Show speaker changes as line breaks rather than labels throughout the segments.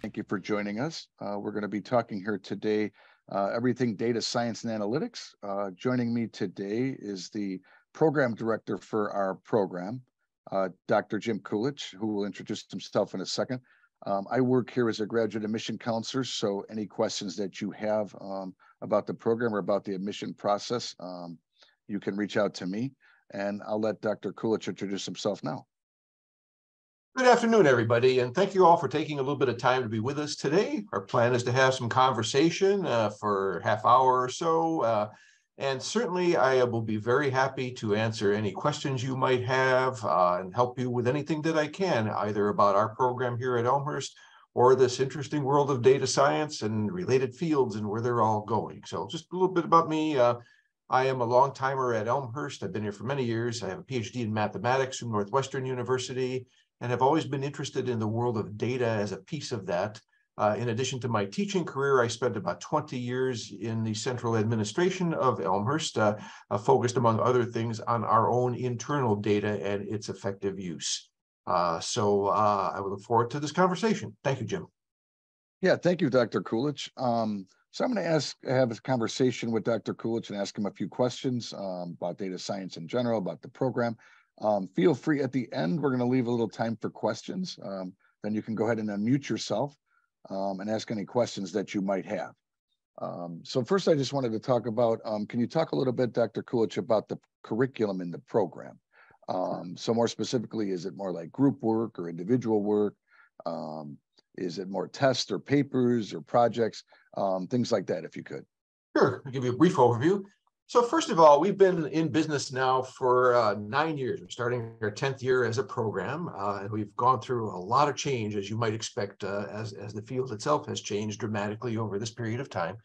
Thank you for joining us. We're going to be talking here today, everything data science and analytics. Joining me today is the program director for our program, Dr. Jim Kulich, who will introduce himself in a second. I work here as a graduate admission counselor, so any questions that you have about the program or about the admission process, you can reach out to me, and I'll let Dr. Kulich introduce himself now.
Good afternoon, everybody, and thank you all for taking a little bit of time to be with us today. Our plan is to have some conversation for a half hour or so, and certainly I will be very happy to answer any questions you might have and help you with anything that I can, either about our program here at Elmhurst or this interesting world of data science and related fields and where they're all going. So just a little bit about me. I am a long timer at Elmhurst. I've been here for many years. I have a PhD in mathematics from Northwestern University, and have always been interested in the world of data as a piece of that. In addition to my teaching career, I spent about 20 years in the central administration of Elmhurst, focused, among other things, on our own internal data and its effective use. So I will look forward to this conversation. Thank you, Jim.
Yeah, thank you, Dr. Kulich. So I'm going to have a conversation with Dr. Kulich and ask him a few questions about data science in general, about the program. Feel free at the end, we're going to leave a little time for questions. Then you can go ahead and unmute yourself and ask any questions that you might have. So first, I just wanted to talk about, can you talk a little bit, Dr. Kulich, about the curriculum in the program? So more specifically, is it more like group work or individual work? Is it more tests or papers or projects? Things like that, if you could.
Sure, I'll give you a brief overview. So first of all, we've been in business now for 9 years. We're starting our 10th year as a program, and we've gone through a lot of change, as you might expect, as the field itself has changed dramatically over this period of time.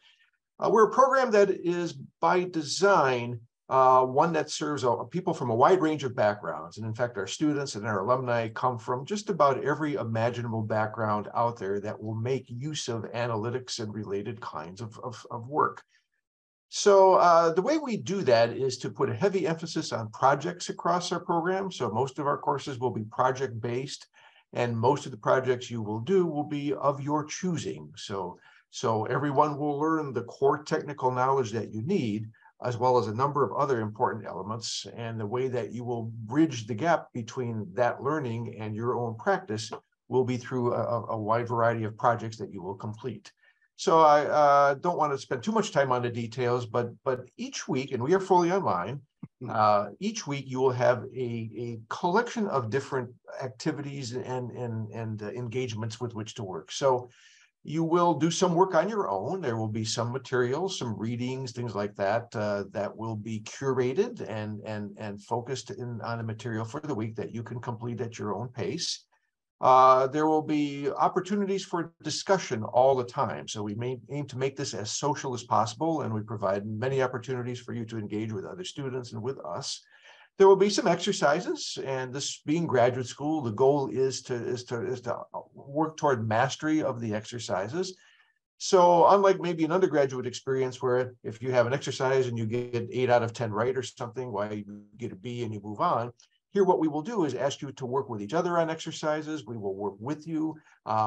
We're a program that is, by design, one that serves people from a wide range of backgrounds. And in fact, our students and our alumni come from just about every imaginable background out there that will make use of analytics and related kinds of work. So the way we do that is to put a heavy emphasis on projects across our program. So most of our courses will be project-based, and most of the projects you will do will be of your choosing. So everyone will learn the core technical knowledge that you need, as well as a number of other important elements. And the way that you will bridge the gap between that learning and your own practice will be through a wide variety of projects that you will complete. So I don't want to spend too much time on the details, but each week, and we are fully online, each week you will have a collection of different activities and engagements with which to work. So you will do some work on your own. There will be some materials, some readings, things like that, that will be curated and focused on a material for the week that you can complete at your own pace. There will be opportunities for discussion all the time. So we aim to make this as social as possible, and we provide many opportunities for you to engage with other students and with us. There will be some exercises, and this being graduate school, the goal is to work toward mastery of the exercises. So unlike maybe an undergraduate experience where if you have an exercise and you get 8 out of 10 right or something, why you get a B and you move on, here, what we will do is ask you to work with each other on exercises. We will work with you.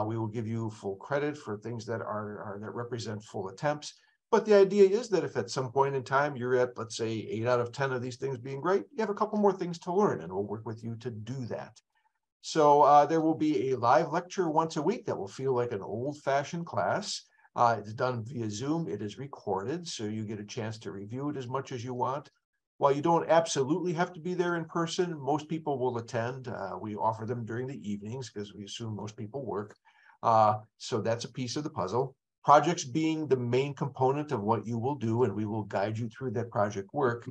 We will give you full credit for things that that represent full attempts. But the idea is that if at some point in time you're at, let's say, 8 out of 10 of these things being great, you have a couple more things to learn, and we'll work with you to do that. So there will be a live lecture once a week that will feel like an old-fashioned class. It's done via Zoom. It is recorded, so you get a chance to review it as much as you want. While you don't absolutely have to be there in person, most people will attend. We offer them during the evenings because we assume most people work. So that's a piece of the puzzle. Projects being the main component of what you will do, and we will guide you through that project work.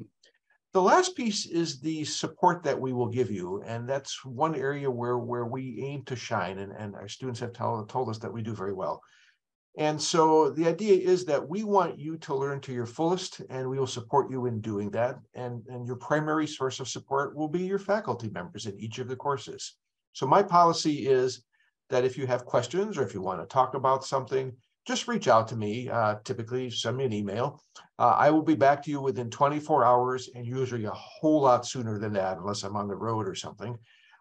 The last piece is the support that we will give you, and that's one area where we aim to shine, and our students have told us that we do very well. And so the idea is that we want you to learn to your fullest, and we will support you in doing that. And your primary source of support will be your faculty members in each of the courses. So my policy is that if you have questions or if you want to talk about something, just reach out to me. Typically, send me an email. I will be back to you within 24 hours, and usually a whole lot sooner than that, unless I'm on the road or something.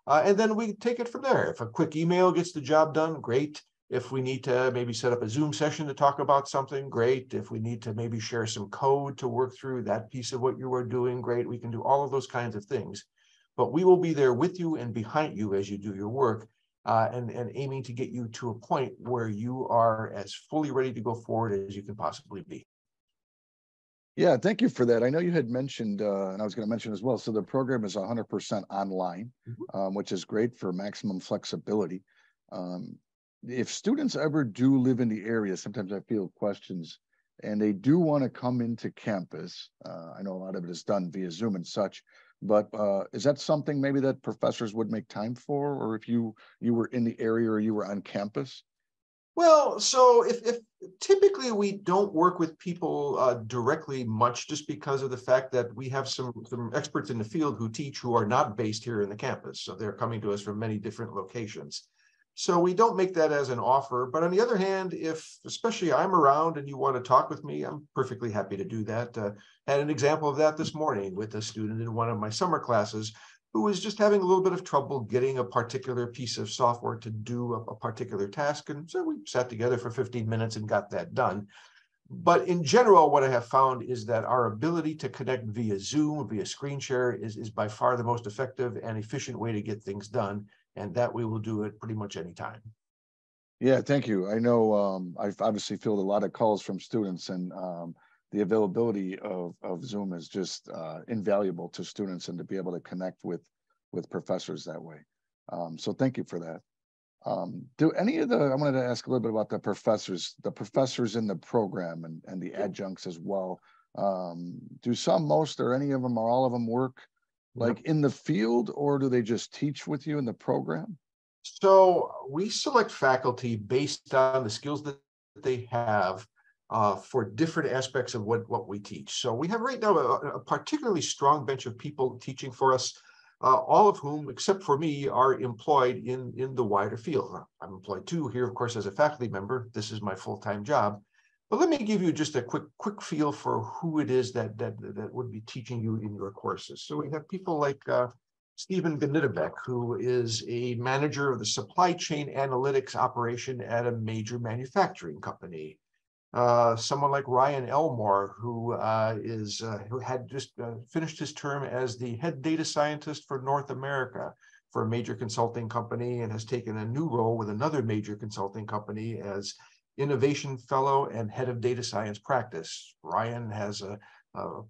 And then we take it from there. If a quick email gets the job done, great. If we need to maybe set up a Zoom session to talk about something, great. If we need to maybe share some code to work through that piece of what you are doing, great. We can do all of those kinds of things. But we will be there with you and behind you as you do your work, and aiming to get you to a point where you are as fully ready to go forward as you can possibly be.
Yeah, thank you for that. I know you had mentioned, and I was going to mention as well, so the program is 100% online, which is great for maximum flexibility. If students ever do live in the area, sometimes I feel questions, and they do want to come into campus. I know a lot of it is done via Zoom and such, but is that something maybe that professors would make time for, or if you were in the area or you were on campus?
Well, so if typically we don't work with people directly much, just because of the fact that we have some experts in the field who teach who are not based here in the campus. So they're coming to us from many different locations. So we don't make that as an offer. But on the other hand, if especially I'm around and you want to talk with me, I'm perfectly happy to do that. Had an example of that this morning with a student in one of my summer classes who was just having a little bit of trouble getting a particular piece of software to do a particular task. And so we sat together for 15 minutes and got that done. But in general, what I have found is that our ability to connect via Zoom, via screen share is by far the most effective and efficient way to get things done. And that we will do it pretty much anytime.
Yeah, thank you. I know I've obviously fielded a lot of calls from students, and the availability of Zoom is just invaluable to students, and to be able to connect with professors that way. So thank you for that. Do any of I wanted to ask a little bit about the professors in the program, and the adjuncts as well. Do some, most, or any of them, or all of them work like in the field, or do they just teach with you in the program?
So we select faculty based on the skills that they have for different aspects of what we teach. So we have right now a particularly strong bench of people teaching for us, all of whom, except for me, are employed in the wider field. I'm employed too here, of course, as a faculty member. This is my full-time job. But let me give you just a quick feel for who it is that would be teaching you in your courses. So we have people like Stephen Gnidabek, who is a manager of the supply chain analytics operation at a major manufacturing company. Someone like Ryan Elmore, who had just finished his term as the head data scientist for North America for a major consulting company, and has taken a new role with another major consulting company as innovation fellow and head of data science practice. Ryan has a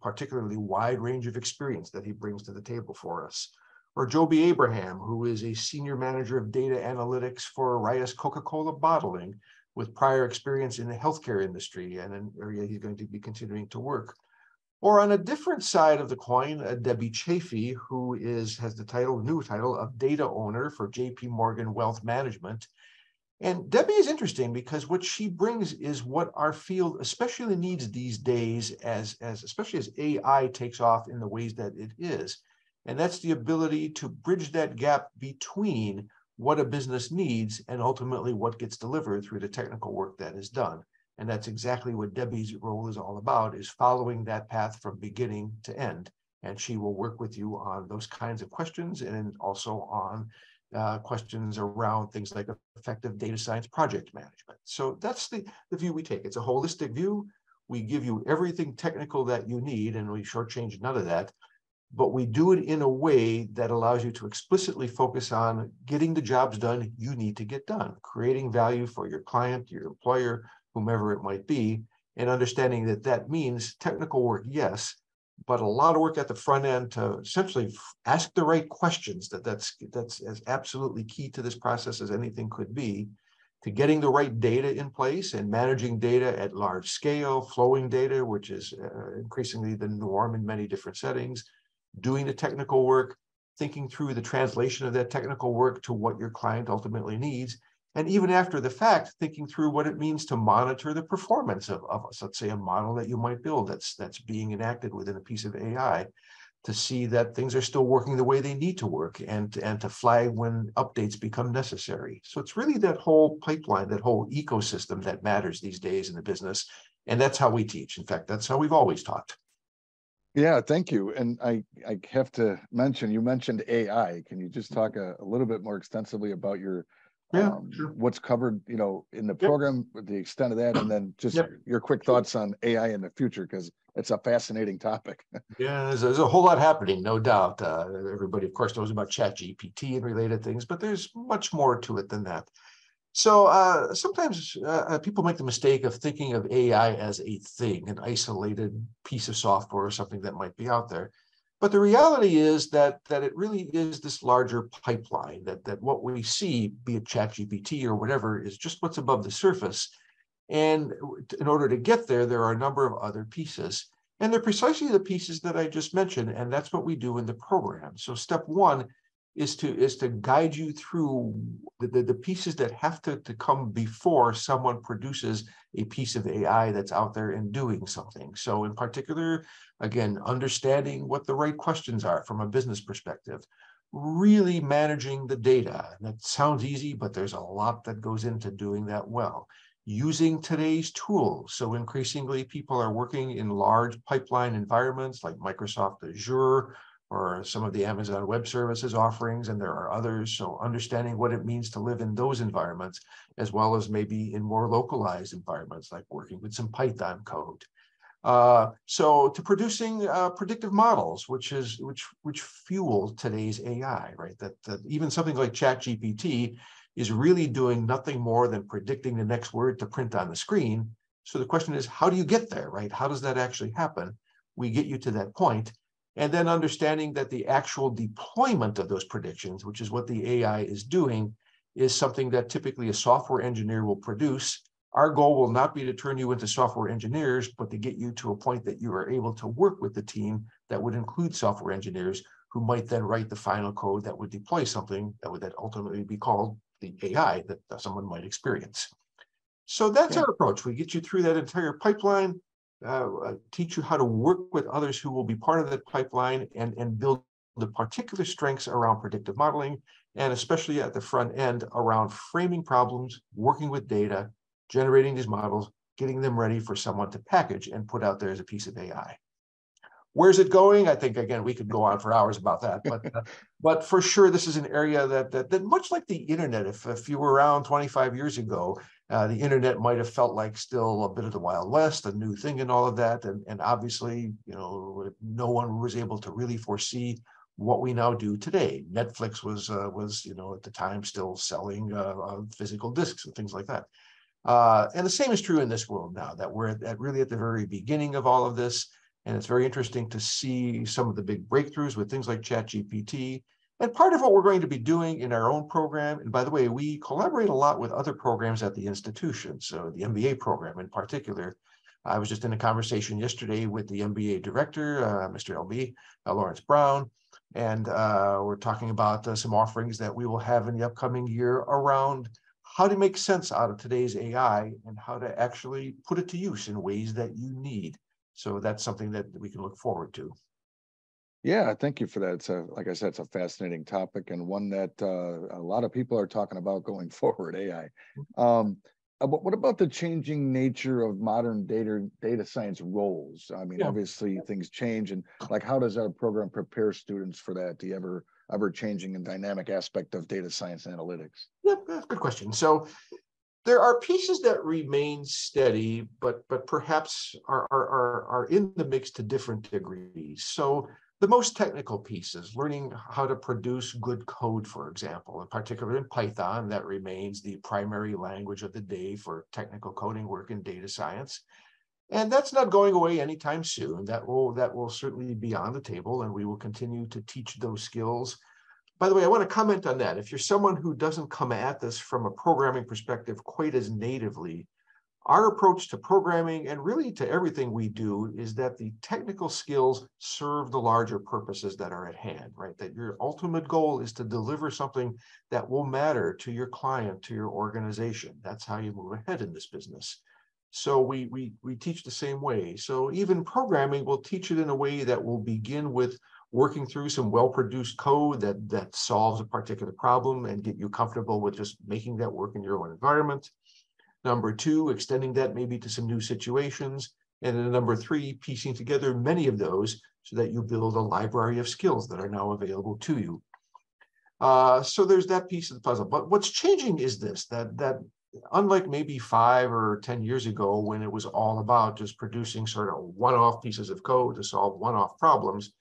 particularly wide range of experience that he brings to the table for us. Or Joby Abraham, who is a senior manager of data analytics for Reyes Coca-Cola Bottling, with prior experience in the healthcare industry and an area he's going to be continuing to work. Or on a different side of the coin, Debbie Chafee, who has the new title of data owner for JP Morgan Wealth Management. And Debbie is interesting because what she brings is what our field especially needs these days, especially as AI takes off in the ways that it is. And that's the ability to bridge that gap between what a business needs and ultimately what gets delivered through the technical work that is done. And that's exactly what Debbie's role is all about, is following that path from beginning to end. And she will work with you on those kinds of questions, and also on questions around things like effective data science project management. So that's the view we take. It's a holistic view. We give you everything technical that you need, and we shortchange none of that. But we do it in a way that allows you to explicitly focus on getting the jobs done you need to get done, creating value for your client, your employer, whomever it might be, and understanding that that means technical work, yes, but a lot of work at the front end to essentially ask the right questions. That's as absolutely key to this process as anything could be, to getting the right data in place and managing data at large scale, flowing data, which is increasingly the norm in many different settings, doing the technical work, thinking through the translation of that technical work to what your client ultimately needs, and even after the fact, thinking through what it means to monitor the performance of let's say, a model that you might build that's being enacted within a piece of AI, to see that things are still working the way they need to work, and to flag when updates become necessary. So it's really that whole pipeline, that whole ecosystem that matters these days in the business. And that's how we teach. In fact, that's how we've always taught.
Yeah, thank you. And I have to mention, you mentioned AI. Can you just talk a little bit more extensively about your
Yeah, sure.
What's covered, in the program, the extent of that, and then just your quick thoughts on AI in the future, because it's a fascinating topic.
Yeah, there's a whole lot happening, no doubt. Everybody, of course, knows about ChatGPT and related things, but there's much more to it than that. So sometimes people make the mistake of thinking of AI as a thing, an isolated piece of software or something that might be out there. But the reality is that it really is this larger pipeline, that what we see, be it ChatGPT or whatever, is just what's above the surface. And in order to get there, there are a number of other pieces. And they're precisely the pieces that I just mentioned, and that's what we do in the program. So step one is to guide you through the pieces that have to come before someone produces a piece of AI that's out there and doing something. So in particular, again, understanding what the right questions are from a business perspective, really managing the data. And that sounds easy, but there's a lot that goes into doing that well. Using today's tools. So increasingly, people are working in large pipeline environments like Microsoft Azure or some of the Amazon Web Services offerings, and there are others. So understanding what it means to live in those environments, as well as maybe in more localized environments, like working with some Python code. So to producing predictive models, which fuel today's AI, right? That even something like ChatGPT is really doing nothing more than predicting the next word to print on the screen. So the question is, how do you get there, right? How does that actually happen? We get you to that point. And then understanding that the actual deployment of those predictions, which is what the AI is doing, is something that typically a software engineer will produce. Our goal will not be to turn you into software engineers, but to get you to a point that you are able to work with the team that would include software engineers who might then write the final code that would deploy something that would then ultimately be called the AI that someone might experience. So that's our approach. We get you through that entire pipeline, teach you how to work with others who will be part of that pipeline, and build the particular strengths around predictive modeling, and especially at the front end around framing problems, working with data, generating these models, getting them ready for someone to package and put out there as a piece of AI. Where's it going? I think, again, we could go on for hours about that, but for sure, this is an area that much like the internet, if you were around 25 years ago, the internet might have felt like still a bit of the Wild West, a new thing and all of that. And obviously, no one was able to really foresee what we now do today. Netflix was at the time still selling physical discs and things like that. And the same is true in this world now, that we're really at the very beginning of all of this. And it's very interesting to see some of the big breakthroughs with things like ChatGPT. And part of what we're going to be doing in our own program, and by the way, we collaborate a lot with other programs at the institution. So the MBA program in particular, I was just in a conversation yesterday with the MBA director, Mr. LB, Lawrence Brown, and we're talking about some offerings that we will have in the upcoming year around how to make sense out of today's AI and how to actually put it to use in ways that you need. So that's something that we can look forward to.
Yeah, thank you for that. It's like I said, it's a fascinating topic, and one that a lot of people are talking about going forward, AI. But what about the changing nature of modern data science roles? I mean, obviously things change, and like, how does our program prepare students for that, the ever changing and dynamic aspect of data science analytics?
Yeah, that's a good question. So there are pieces that remain steady, but perhaps are in the mix to different degrees. So the most technical pieces, learning how to produce good code, for example, in particular in Python, that remains the primary language of the day for technical coding work in data science. And that's not going away anytime soon. That will certainly be on the table, and we will continue to teach those skills. By the way, I want to comment on that. If you're someone who doesn't come at this from a programming perspective quite as natively, our approach to programming and really to everything we do is that the technical skills serve the larger purposes that are at hand, right? That your ultimate goal is to deliver something that will matter to your client, to your organization. That's how you move ahead in this business. So we teach the same way. So even programming, will teach it in a way that will begin with working through some well-produced code that solves a particular problem and get you comfortable with just making that work in your own environment. Number two, extending that maybe to some new situations. And then number three, piecing together many of those so that you build a library of skills that are now available to you. So there's that piece of the puzzle. But what's changing is this, that unlike maybe 5 or 10 years ago, when it was all about just producing sort of one-off pieces of code to solve one-off problems,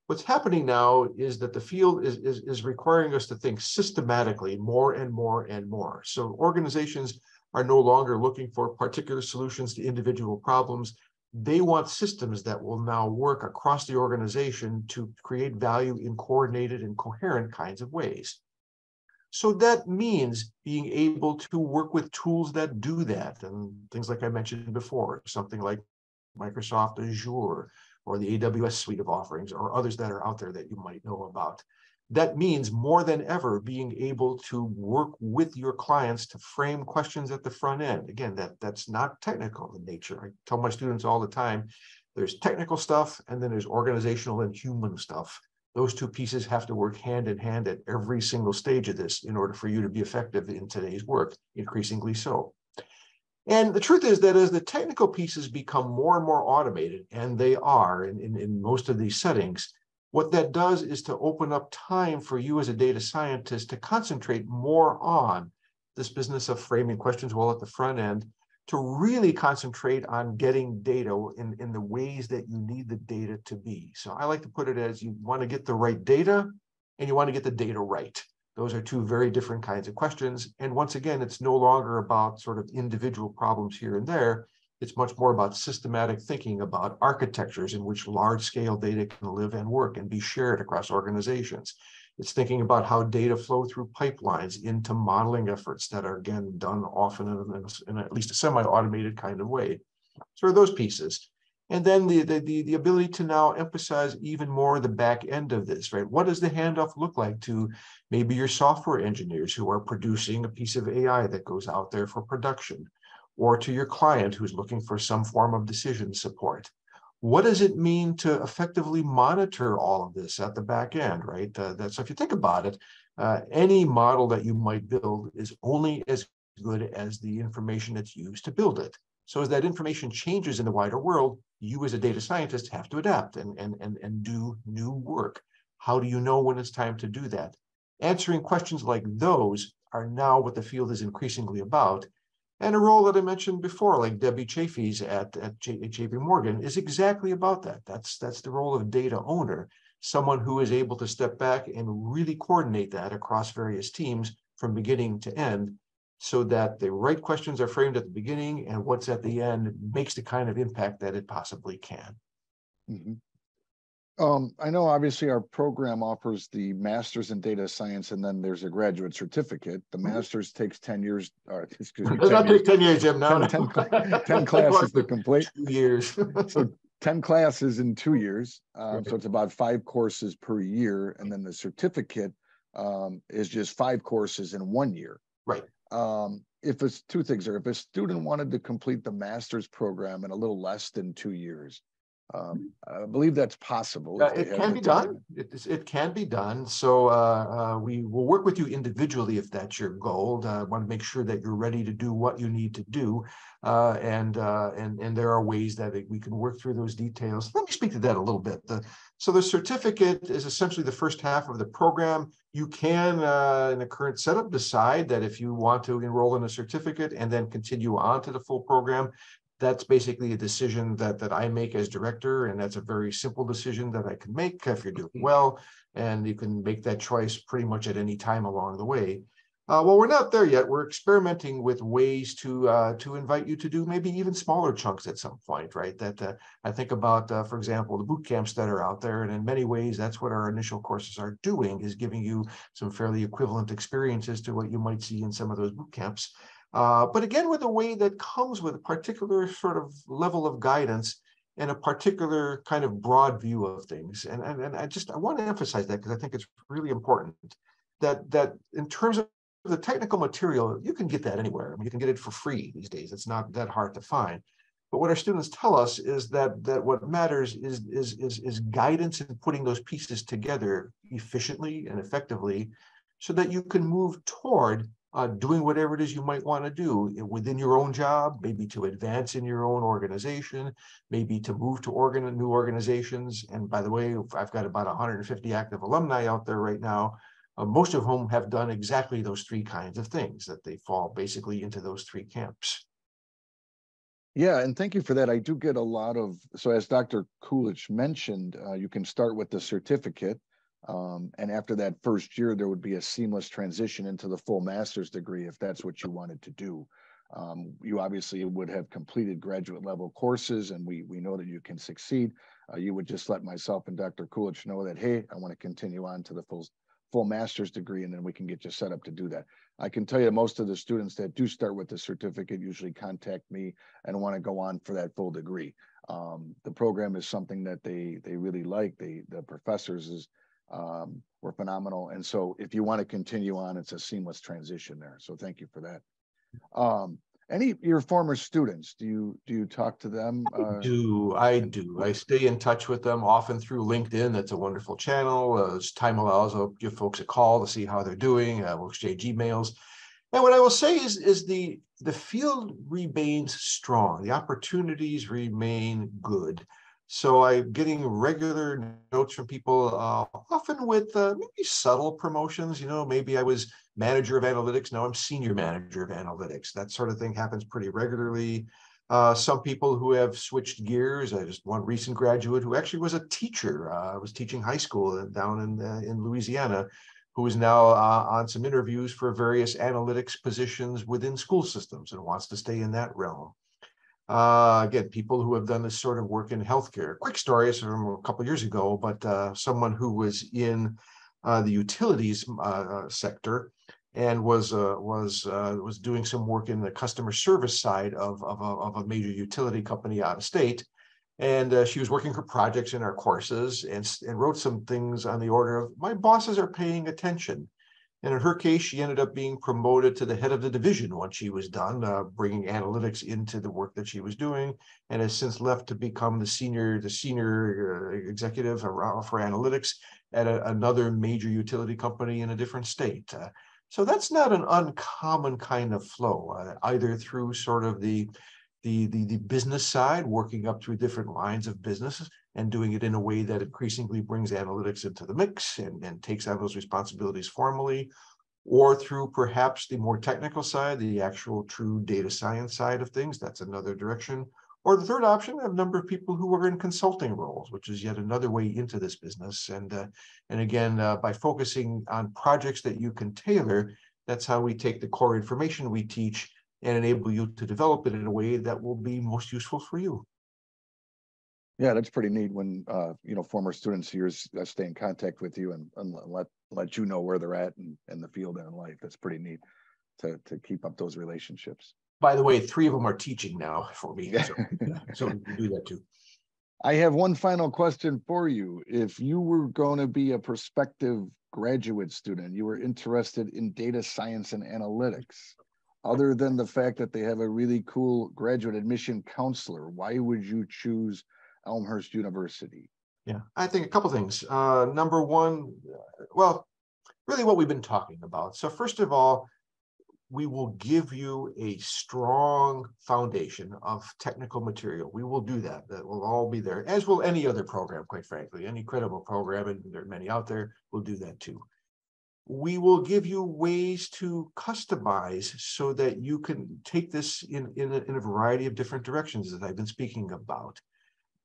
what's happening now is that the field is requiring us to think systematically more and more and more. So organizations are no longer looking for particular solutions to individual problems. They want systems that will now work across the organization to create value in coordinated and coherent kinds of ways. So that means being able to work with tools that do that, and things like I mentioned before, something like Microsoft Azure or the AWS suite of offerings or others that are out there that you might know about. That means more than ever being able to work with your clients to frame questions at the front end. Again, that's not technical in nature. I tell my students all the time, there's technical stuff and then there's organizational and human stuff. Those two pieces have to work hand in hand at every single stage of this in order for you to be effective in today's work, increasingly so. And the truth is that as the technical pieces become more and more automated, and they are in most of these settings, what that does is to open up time for you as a data scientist to concentrate more on this business of framing questions well at the front end, to really concentrate on getting data in the ways that you need the data to be. So I like to put it as you want to get the right data and you want to get the data right. Those are two very different kinds of questions. And once again, it's no longer about sort of individual problems here and there. It's much more about systematic thinking about architectures in which large-scale data can live and work and be shared across organizations. It's thinking about how data flow through pipelines into modeling efforts that are, again, done often in at least a semi-automated kind of way. So those pieces. And then the ability to now emphasize even more the back end of this, right? What does the handoff look like to maybe your software engineers who are producing a piece of AI that goes out there for production, or to your client who's looking for some form of decision support? What does it mean to effectively monitor all of this at the back end, right? So if you think about it, any model that you might build is only as good as the information that's used to build it. So as that information changes in the wider world, you as a data scientist have to adapt and do new work. How do you know when it's time to do that? Answering questions like those are now what the field is increasingly about. And a role that I mentioned before, like Debbie Chafee's at JP Morgan, is exactly about that. That's the role of data owner, someone who is able to step back and really coordinate that across various teams from beginning to end, so that the right questions are framed at the beginning and what's at the end makes the kind of impact that it possibly can.
Mm-hmm. I know obviously our program offers the master's in data science, and then there's a graduate certificate. The master's takes 10 years, or excuse me,
It does not take 10 years, Jim. No,
10 classes to complete.
2 years.
So 10 classes in 2 years. So it's about 5 courses per year. And then the certificate is just 5 courses in 1 year.
Right.
If it's two things, or if a student wanted to complete the master's program in a little less than 2 years, I believe that's possible.
It can be done. It can be done. So we will work with you individually if that's your goal. I want to make sure that you're ready to do what you need to do, and there are ways that we can work through those details. Let me speak to that a little bit. So the certificate is essentially the first half of the program. You can, in the current setup, decide that if you want to enroll in a certificate and then continue on to the full program. That's basically a decision that I make as director, and that's a very simple decision that I can make if you're doing well, and you can make that choice pretty much at any time along the way. Well, we're not there yet. We're experimenting with ways to invite you to do maybe even smaller chunks at some point, right? That I think about, for example, the boot camps that are out there, and in many ways, that's what our initial courses are doing, is giving you some fairly equivalent experiences to what you might see in some of those boot camps. But again, with a way that comes with a particular sort of level of guidance and a particular kind of broad view of things. And I want to emphasize that because I think it's really important that in terms of the technical material, you can get that anywhere. I mean, you can get it for free these days. It's not that hard to find. But what our students tell us is that what matters is guidance in putting those pieces together efficiently and effectively so that you can move toward doing whatever it is you might want to do within your own job, maybe to advance in your own organization, maybe to move to new organizations. And by the way, I've got about 150 active alumni out there right now. most of whom have done exactly those three kinds of things, that they fall basically into those three camps.
Yeah, and thank you for that. I do get a lot of, so as Dr. Coolidge mentioned, you can start with the certificate. And after that first year, there would be a seamless transition into the full master's degree if that's what you wanted to do. You obviously would have completed graduate level courses, and we know that you can succeed. You would just let myself and Dr. Coolidge know that, hey, I want to continue on to the full master's degree, and then we can get you set up to do that. I can tell you most of the students that do start with the certificate usually contact me and want to go on for that full degree. The program is something that they really like. The professors were phenomenal. And so if you want to continue on, it's a seamless transition there. So thank you for that. Any your former students, do you talk to them?
I do. I stay in touch with them often through LinkedIn. That's a wonderful channel. As time allows, I'll give folks a call to see how they're doing. We'll exchange emails. And what I will say is the field remains strong. The opportunities remain good. So I'm getting regular notes from people, often with maybe subtle promotions. Maybe I was manager of analytics, now I'm senior manager of analytics. That sort of thing happens pretty regularly. Some people who have switched gears. I just one recent graduate who actually was a teacher, was teaching high school down in Louisiana, who is now on some interviews for various analytics positions within school systems and wants to stay in that realm. Again, people who have done this sort of work in healthcare. Quick story is from a couple of years ago, but someone who was in the utilities sector and was doing some work in the customer service side of a major utility company out of state. And she was working for projects in our courses and wrote some things on the order of, my bosses are paying attention. And in her case, she ended up being promoted to the head of the division once she was done, bringing analytics into the work that she was doing, and has since left to become the senior executive for analytics at another major utility company in a different state. So that's not an uncommon kind of flow, either through sort of the business side, working up through different lines of businesses and doing it in a way that increasingly brings analytics into the mix and takes on those responsibilities formally, or through perhaps the more technical side, the actual true data science side of things. That's another direction. Or the third option, a number of people who are in consulting roles, which is yet another way into this business. And again, by focusing on projects that you can tailor, that's how we take the core information we teach and enable you to develop it in a way that will be most useful for you.
Yeah, that's pretty neat when former students of yours stay in contact with you and let you know where they're at in the field and in life. That's pretty neat to keep up those relationships.
By the way, 3 of them are teaching now for me, so we do that too.
I have one final question for you. If you were going to be a prospective graduate student, you were interested in data science and analytics, other than the fact that they have a really cool graduate admission counselor, why would you choose Elmhurst University?
Yeah, I think a couple things. Number one, well, really what we've been talking about. So first of all, we will give you a strong foundation of technical material. We will do that. That will all be there, as will any other program, quite frankly. Any credible program, and there are many out there, will do that too. We will give you ways to customize so that you can take this in a variety of different directions that I've been speaking about.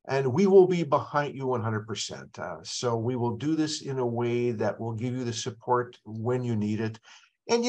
And we will be behind you 100%. So we will do this in a way that will give you the support when you need it. And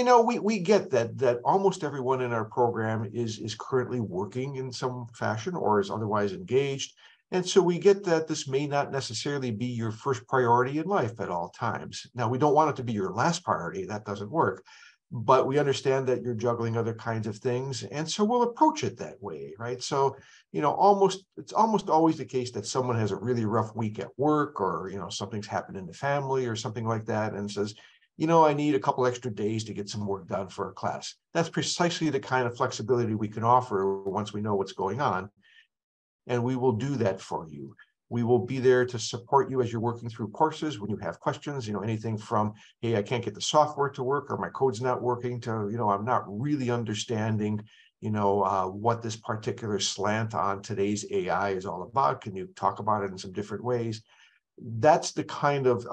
we get that almost everyone in our program is currently working in some fashion or is otherwise engaged. And so we get that this may not necessarily be your first priority in life at all times. Now, we don't want it to be your last priority. That doesn't work. But we understand that you're juggling other kinds of things. And so we'll approach it that way, right? So, it's almost always the case that someone has a really rough week at work or, something's happened in the family or something like that and says, I need a couple extra days to get some work done for a class. That's precisely the kind of flexibility we can offer once we know what's going on. And we will do that for you. We will be there to support you as you're working through courses when you have questions, anything from, hey, I can't get the software to work or my code's not working to, I'm not really understanding, what this particular slant on today's AI is all about. Can you talk about it in some different ways? That's the kind of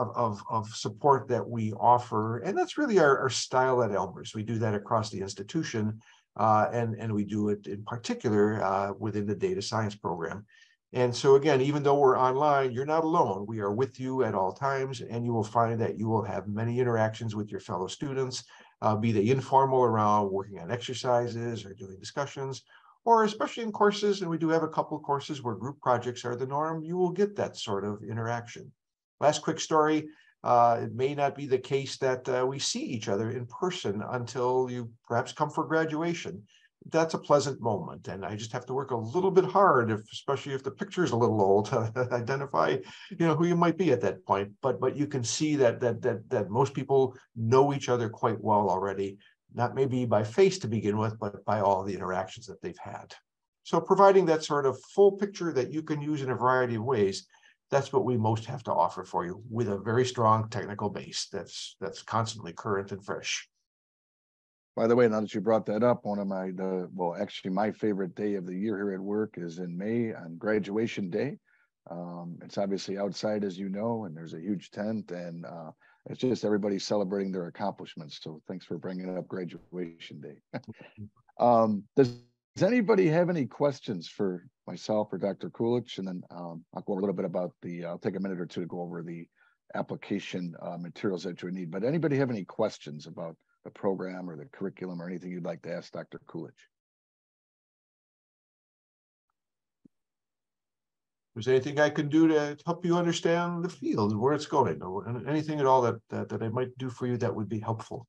support that we offer. And that's really our style at Elmhurst. We do that across the institution, and we do it in particular within the data science program. And so again, even though we're online, you're not alone. We are with you at all times, and you will find that you will have many interactions with your fellow students, be they informal around working on exercises or doing discussions, or especially in courses, and we do have a couple of courses where group projects are the norm, you will get that sort of interaction. Last quick story, it may not be the case that we see each other in person until you perhaps come for graduation. That's a pleasant moment, and I just have to work a little bit hard, especially if the picture is a little old, to identify, who you might be at that point. But you can see that most people know each other quite well already, not maybe by face to begin with, but by all the interactions that they've had. So providing that sort of full picture that you can use in a variety of ways, that's what we most have to offer for you, with a very strong technical base that's constantly current and fresh.
By the way, now that you brought that up, one of well, actually my favorite day of the year here at work is in May on graduation day. It's obviously outside, as you know, and there's a huge tent, and it's just everybody celebrating their accomplishments. So thanks for bringing up graduation day. Does anybody have any questions for myself or Dr. Kulich? And then I'll go over a little bit about I'll take a minute or two to go over the application materials that you need. But anybody have any questions about the program or the curriculum or anything you'd like to ask Dr. Kulich?
Is there anything I can do to help you understand the field and where it's going, or anything at all that I might do for you that would be helpful?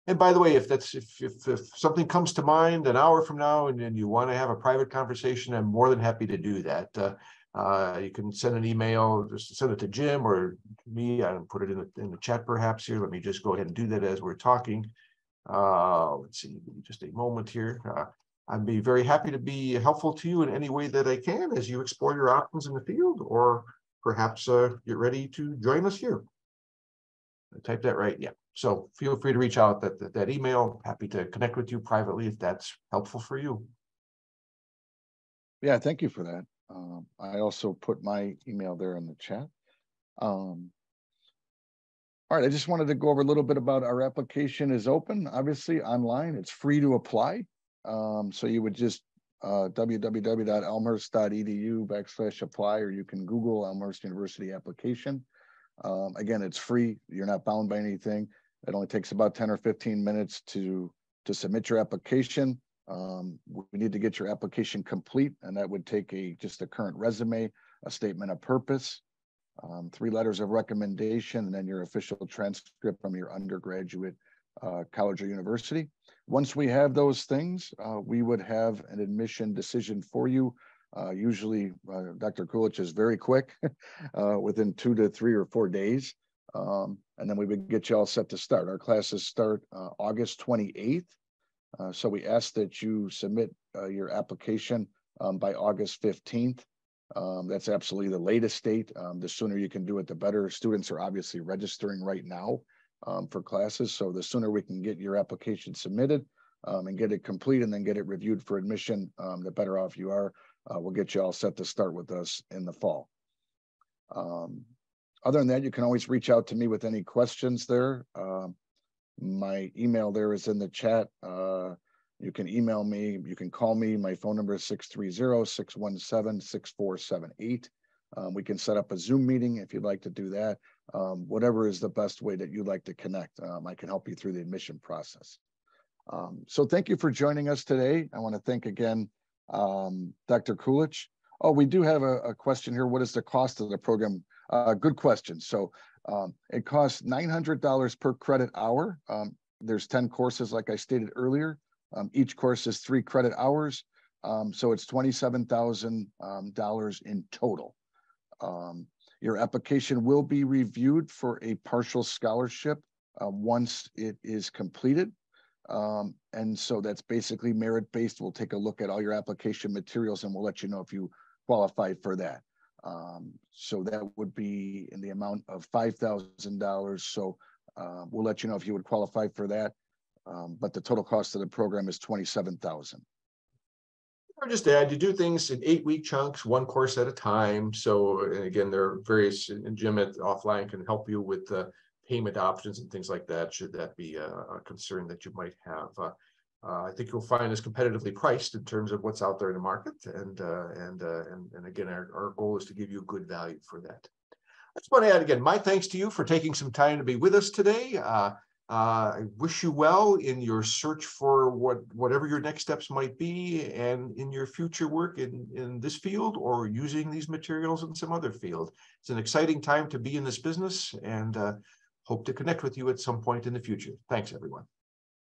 And by the way, if something comes to mind an hour from now and you want to have a private conversation, I'm more than happy to do that. You can send an email, just send it to Jim or me. I put it in the chat perhaps here. Let me just go ahead and do that as we're talking. Let's see, just a moment here. I'd be very happy to be helpful to you in any way that I can as you explore your options in the field, or perhaps get ready to join us here. I typed that right, yeah. So feel free to reach out that email. Happy to connect with you privately if that's helpful for you.
Yeah, thank you for that. I also put my email there in the chat. All right, I just wanted to go over a little bit about our application is open, obviously online. It's free to apply. So you would just www.elmhurst.edu/apply, or you can Google Elmhurst University application. Again, it's free. You're not bound by anything. It only takes about 10 or 15 minutes to submit your application. We need to get your application complete, and that would take just a current resume, a statement of purpose, 3 letters of recommendation, and then your official transcript from your undergraduate college or university. Once we have those things, we would have an admission decision for you. Usually, Dr. Kulich is very quick, within 2 to 3 or 4 days. And then we would get you all set to start. Our classes start August 28th. So we ask that you submit your application by August 15th. That's absolutely the latest date. The sooner you can do it, the better. Students are obviously registering right now for classes. So the sooner we can get your application submitted and get it complete and then get it reviewed for admission, the better off you are. We'll get you all set to start with us in the fall. Other than that, you can always reach out to me with any questions there. My email there is in the chat. You can email me, you can call me. My phone number is 630-617-6478. We can set up a Zoom meeting if you'd like to do that. Whatever is the best way that you'd like to connect, I can help you through the admission process. So thank you for joining us today. I want to thank again Dr. Kulich. Oh, we do have a question here. What is the cost of the program? Good question. So it costs $900 per credit hour. There's 10 courses, like I stated earlier. Each course is 3 credit hours. So it's $27,000 in total. Your application will be reviewed for a partial scholarship once it is completed. And so that's basically merit-based. We'll take a look at all your application materials and we'll let you know if you qualify for that. So that would be in the amount of $5,000. So we'll let you know if you would qualify for that. But the total cost of the program is $27,000.
I'll just add, you do things in 8-week chunks, one course at a time. So and again, there are various, and Jim at offline can help you with payment options and things like that, should that be a concern that you might have. I think you'll find us competitively priced in terms of what's out there in the market. And again, our goal is to give you good value for that. I just want to add again, my thanks to you for taking some time to be with us today. I wish you well in your search for whatever your next steps might be, and in your future work in this field or using these materials in some other field. It's an exciting time to be in this business, and hope to connect with you at some point in the future. Thanks, everyone.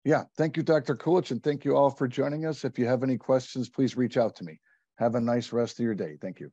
Yeah, thank you, Dr. Kulich, and thank you all for joining us. If you have any questions, please reach out to me. Have a nice rest of your day. Thank you.